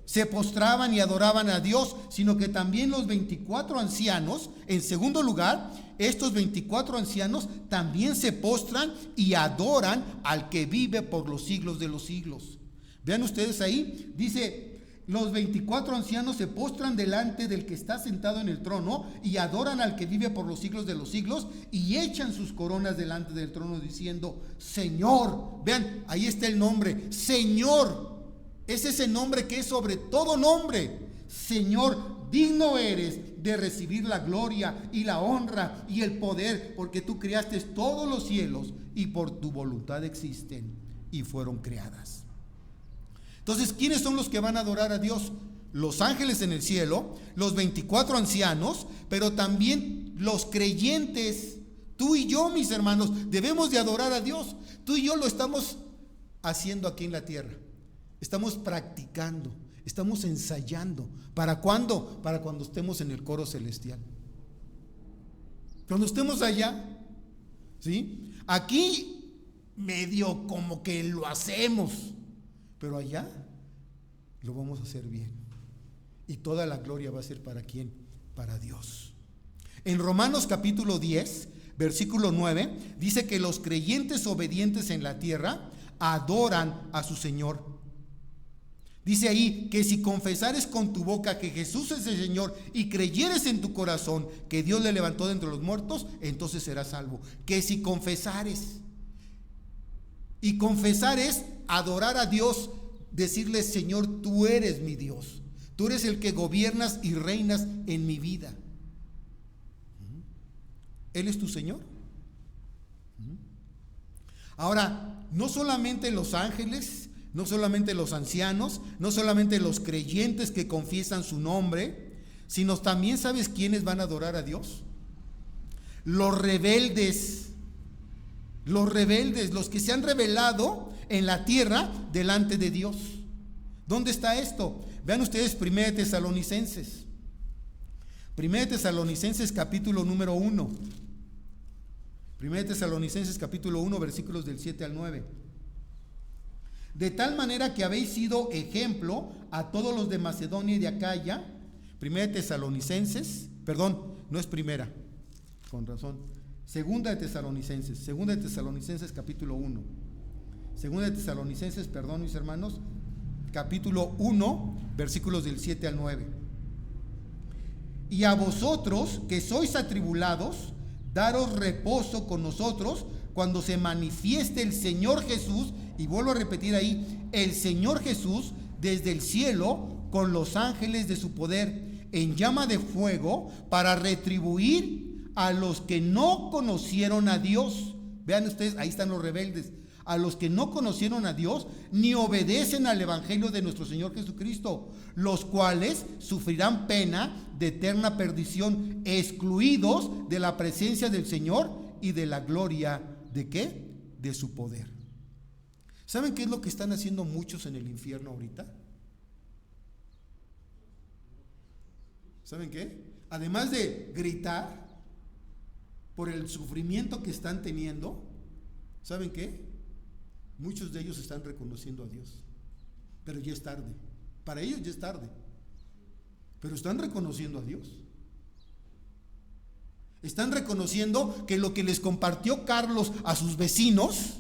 se postraban y adoraban a Dios, sino que también los 24 ancianos, en segundo lugar, estos 24 ancianos también se postran y adoran al que vive por los siglos de los siglos. Vean ustedes ahí, dice, los 24 ancianos se postran delante del que está sentado en el trono y adoran al que vive por los siglos de los siglos y echan sus coronas delante del trono diciendo, Señor, vean, ahí está el nombre, Señor. Es ese nombre que es sobre todo nombre. Señor, digno eres de recibir la gloria y la honra y el poder, porque tú creaste todos los cielos y por tu voluntad existen y fueron creadas. Entonces, ¿quiénes son los que van a adorar a Dios? Los ángeles en el cielo, los 24 ancianos, pero también los creyentes. Tú y yo, mis hermanos, debemos de adorar a Dios. Tú y yo lo estamos haciendo aquí en la tierra. Estamos practicando, estamos ensayando. ¿Para cuándo? Para cuando estemos en el coro celestial. Cuando estemos allá, ¿sí? Aquí medio como que lo hacemos, pero allá lo vamos a hacer bien. Y toda la gloria va a ser ¿para quién? Para Dios. En Romanos capítulo 10, versículo 9, dice que los creyentes obedientes en la tierra adoran a su Señor. Dice ahí que si confesares con tu boca que Jesús es el Señor y creyeres en tu corazón que Dios le levantó de entre los muertos, entonces serás salvo. Que si confesares. Y confesar es adorar a Dios, decirle: Señor, tú eres mi Dios. Tú eres el que gobiernas y reinas en mi vida. ¿Él es tu Señor? Ahora, no solamente los ángeles, no solamente los ancianos, no solamente los creyentes que confiesan su nombre, sino también, ¿sabes quiénes van a adorar a Dios? Los rebeldes, los que se han rebelado en la tierra delante de Dios. ¿Dónde está esto? Vean ustedes 1 Tesalonicenses. 1 Tesalonicenses capítulo número 1. 1 Tesalonicenses capítulo 1, versículos del 7 al 9. De tal manera que habéis sido ejemplo a todos los de Macedonia y de Acaya. 1 Tesalonicenses, perdón, no es primera, con razón. Segunda de Tesalonicenses capítulo 1. Segunda de Tesalonicenses, perdón, mis hermanos, capítulo 1, versículos del 7 al 9. Y a vosotros que sois atribulados, daros reposo con nosotros cuando se manifieste el Señor Jesús. Y vuelvo a repetir ahí, el Señor Jesús desde el cielo con los ángeles de su poder en llama de fuego para retribuir a los que no conocieron a Dios. Vean ustedes, ahí están los rebeldes. A los que no conocieron a Dios ni obedecen al evangelio de nuestro Señor Jesucristo, los cuales sufrirán pena de eterna perdición, excluidos de la presencia del Señor y de la gloria ¿de qué? De su poder. ¿Saben qué es lo que están haciendo muchos en el infierno ahorita? ¿Saben qué? Además de gritar por el sufrimiento que están teniendo, ¿saben qué? Muchos de ellos están reconociendo a Dios, pero ya es tarde. Para ellos ya es tarde, pero están reconociendo a Dios. Están reconociendo que lo que les compartió Carlos a sus vecinos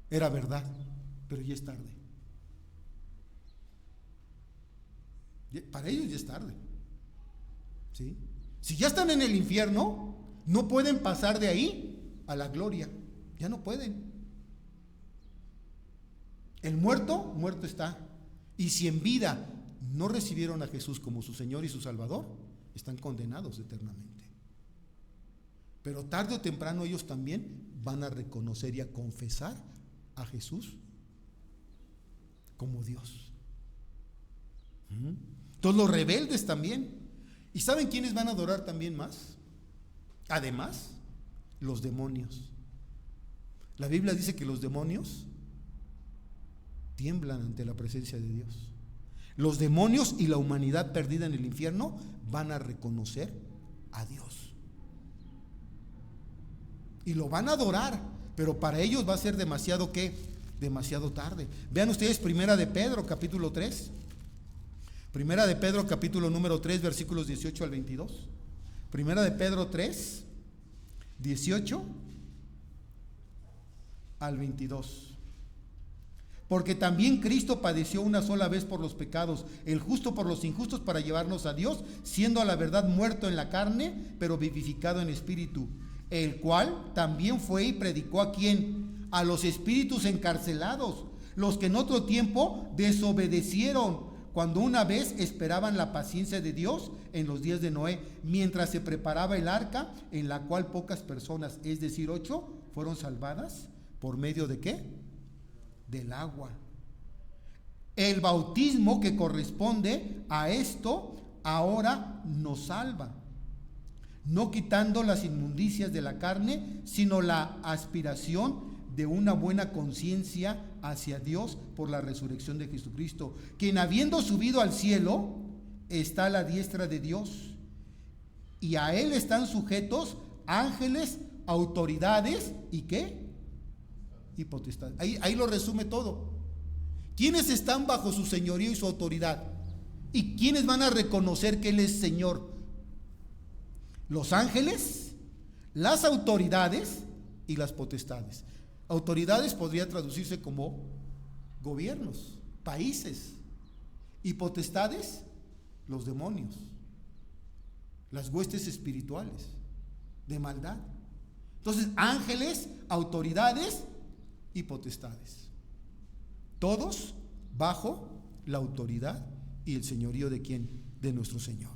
era verdad, pero ya es tarde. Para ellos ya es tarde, ¿sí? Si ya están en el infierno, no pueden pasar de ahí a la gloria, ya no pueden. El muerto está. Y si en vida no recibieron a Jesús como su Señor y su Salvador, están condenados eternamente. Pero tarde o temprano ellos también van a reconocer y a confesar a Jesús como Dios. Todos los rebeldes también. ¿Y saben quiénes van a adorar también más? Además, los demonios. La Biblia dice que los demonios tiemblan ante la presencia de Dios. Los demonios y la humanidad perdida en el infierno van a reconocer a Dios y lo van a adorar, pero para ellos va a ser demasiado ¿qué? Demasiado tarde. Vean ustedes Primera de Pedro capítulo 3. Primera de Pedro capítulo número 3, versículos 18 al 22. Primera de Pedro 3, 18 al 22. Porque también Cristo padeció una sola vez por los pecados, el justo por los injustos, para llevarnos a Dios, siendo a la verdad muerto en la carne, pero vivificado en espíritu, el cual también fue y predicó ¿a quién? A los espíritus encarcelados, los que en otro tiempo desobedecieron, cuando una vez esperaban la paciencia de Dios en los días de Noé, mientras se preparaba el arca, en la cual pocas personas, es decir 8, fueron salvadas. ¿Por medio de qué? Del agua. El bautismo que corresponde a esto ahora nos salva, no quitando las inmundicias de la carne, sino la aspiración de una buena conciencia hacia Dios por la resurrección de Jesucristo, quien habiendo subido al cielo está a la diestra de Dios y a Él están sujetos ángeles, autoridades y ¿qué? Y potestades. Ahí lo resume todo. ¿Quiénes están bajo su señorío y su autoridad? ¿Y quiénes van a reconocer que Él es Señor? Los ángeles, las autoridades y las potestades. Autoridades podría traducirse como gobiernos, países, y potestades, los demonios, las huestes espirituales de maldad. Entonces, ángeles, autoridades y potestades, todos bajo la autoridad y el señorío ¿de quién? De nuestro Señor.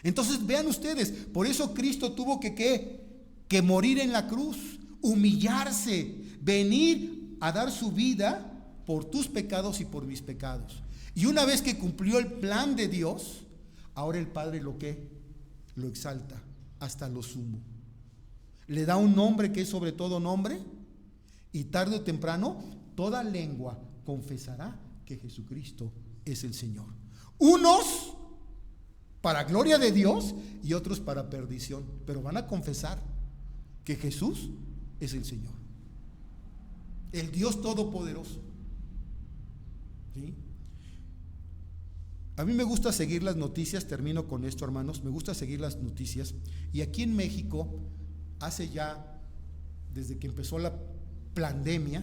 Entonces vean ustedes, por eso Cristo tuvo que morir en la cruz, humillarse, venir a dar su vida por tus pecados y por mis pecados. Y una vez que cumplió el plan de Dios, ahora el Padre lo exalta hasta lo sumo. Le da un nombre que es sobre todo nombre, y tarde o temprano toda lengua confesará que Jesucristo es el Señor. Unos para gloria de Dios y otros para perdición, pero van a confesar que Jesús es el Señor, el Dios Todopoderoso. ¿Sí? A mí me gusta seguir las noticias, termino con esto, hermanos, me gusta seguir las noticias, y aquí en México, hace ya, desde que empezó la pandemia,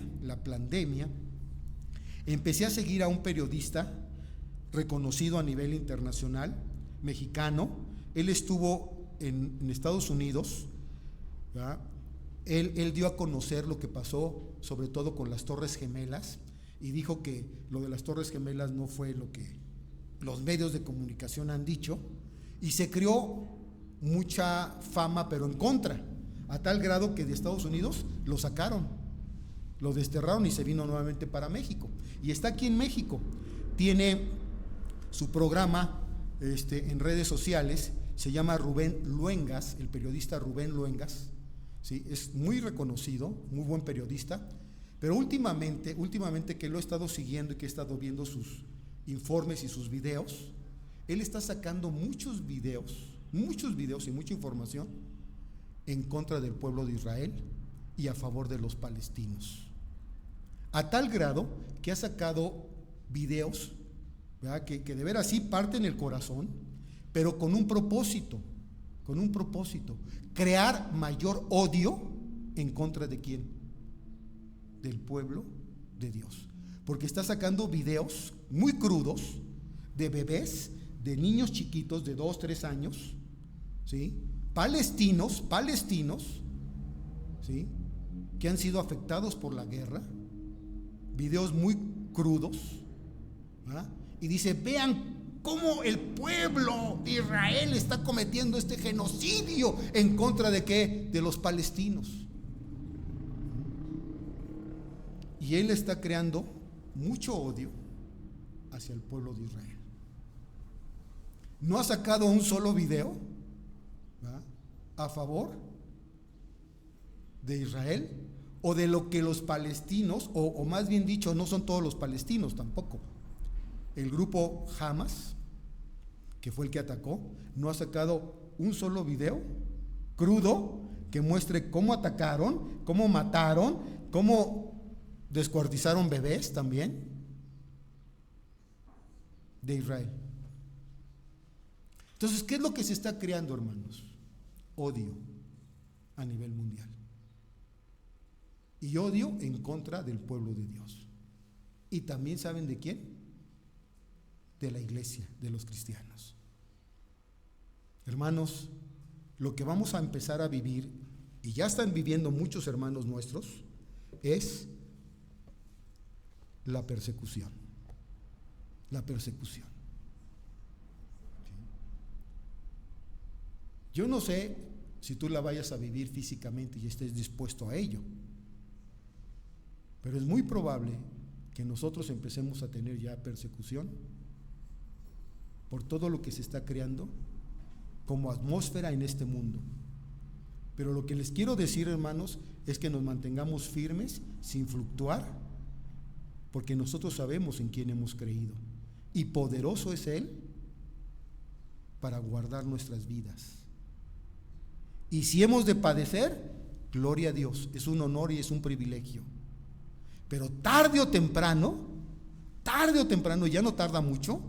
empecé a seguir a un periodista reconocido a nivel internacional, mexicano. Él estuvo en Estados Unidos, ¿verdad? Él dio a conocer lo que pasó, sobre todo con las Torres Gemelas, y dijo que lo de las Torres Gemelas no fue lo que los medios de comunicación han dicho, y se creó mucha fama, pero en contra, a tal grado que de Estados Unidos lo sacaron, lo desterraron y se vino nuevamente para México, y está aquí en México. Tiene su programa en redes sociales, se llama Rubén Luengas, el periodista Rubén Luengas, ¿sí? Es muy reconocido, muy buen periodista, pero últimamente que lo he estado siguiendo y que he estado viendo sus informes y sus videos, él está sacando muchos videos y mucha información en contra del pueblo de Israel y a favor de los palestinos, a tal grado que ha sacado videos, ¿verdad? Que de veras sí parten el corazón, pero con un propósito, crear mayor odio en contra de ¿quién? Del pueblo de Dios, porque está sacando videos muy crudos de bebés, de niños chiquitos de 2, 3 años, ¿sí? Palestinos, ¿sí? Que han sido afectados por la guerra, videos muy crudos, ¿verdad? Y dice, vean cómo el pueblo de Israel está cometiendo este genocidio en contra de ¿qué? De los palestinos. Y él está creando mucho odio hacia el pueblo de Israel. No ha sacado un solo video, ¿verdad?, a favor de Israel o de lo que los palestinos, o más bien dicho, no son todos los palestinos tampoco. El grupo Hamas, que fue el que atacó, no ha sacado un solo video crudo que muestre cómo atacaron, cómo mataron, cómo descuartizaron bebés también de Israel. Entonces, ¿qué es lo que se está creando, hermanos? Odio a nivel mundial, y odio en contra del pueblo de Dios. Y también, ¿saben de quién? De la iglesia, de los cristianos. Hermanos, lo que vamos a empezar a vivir, y ya están viviendo muchos hermanos nuestros, es la persecución. La persecución. Yo no sé si tú la vayas a vivir físicamente y estés dispuesto a ello, pero es muy probable que nosotros empecemos a tener ya persecución por todo lo que se está creando como atmósfera en este mundo. Pero lo que les quiero decir, hermanos, es que nos mantengamos firmes, sin fluctuar, porque nosotros sabemos en quién hemos creído, y poderoso es Él para guardar nuestras vidas. Y si hemos de padecer, gloria a Dios, es un honor y es un privilegio. Pero tarde o temprano, ya no tarda mucho,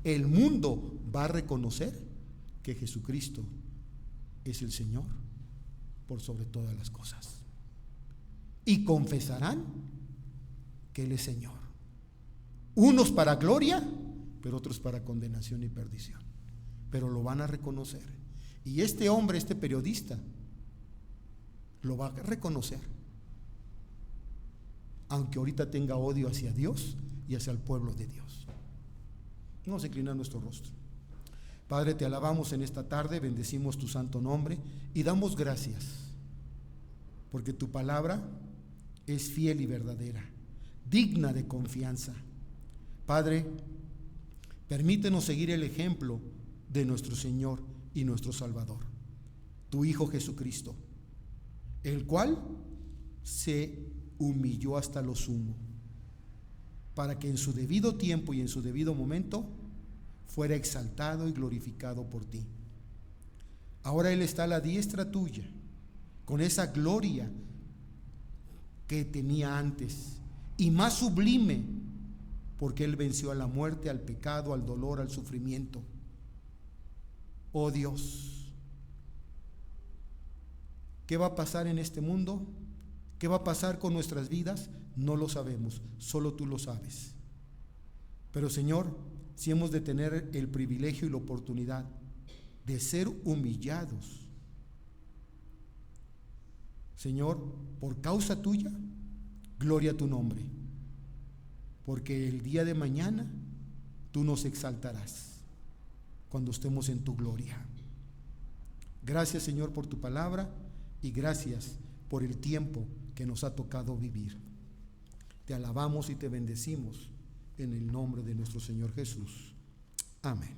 el mundo va a reconocer que Jesucristo es el Señor por sobre todas las cosas. Y confesarán que Él es Señor. Unos para gloria, pero otros para condenación y perdición. Pero lo van a reconocer. Y este hombre, este periodista, lo va a reconocer. Aunque ahorita tenga odio hacia Dios y hacia el pueblo de Dios. Vamos a inclinar nuestro rostro. Padre, te alabamos en esta tarde, bendecimos tu santo nombre y damos gracias, porque tu palabra es fiel y verdadera, digna de confianza. Padre, permítenos seguir el ejemplo de nuestro Señor y nuestro Salvador, tu Hijo Jesucristo, el cual se humilló hasta lo sumo, para que en su debido tiempo y en su debido momento fuera exaltado y glorificado por ti. Ahora Él está a la diestra tuya, con esa gloria que tenía antes, y más sublime, porque Él venció a la muerte, al pecado, al dolor, al sufrimiento. Oh Dios, ¿qué va a pasar en este mundo? ¿Qué va a pasar con nuestras vidas? No lo sabemos, solo tú lo sabes. Pero Señor, si hemos de tener el privilegio y la oportunidad de ser humillados, Señor, por causa tuya, gloria a tu nombre, porque el día de mañana tú nos exaltarás cuando estemos en tu gloria. Gracias, Señor, por tu palabra y gracias por el tiempo que nos ha tocado vivir. Te alabamos y te bendecimos en el nombre de nuestro Señor Jesús. Amén.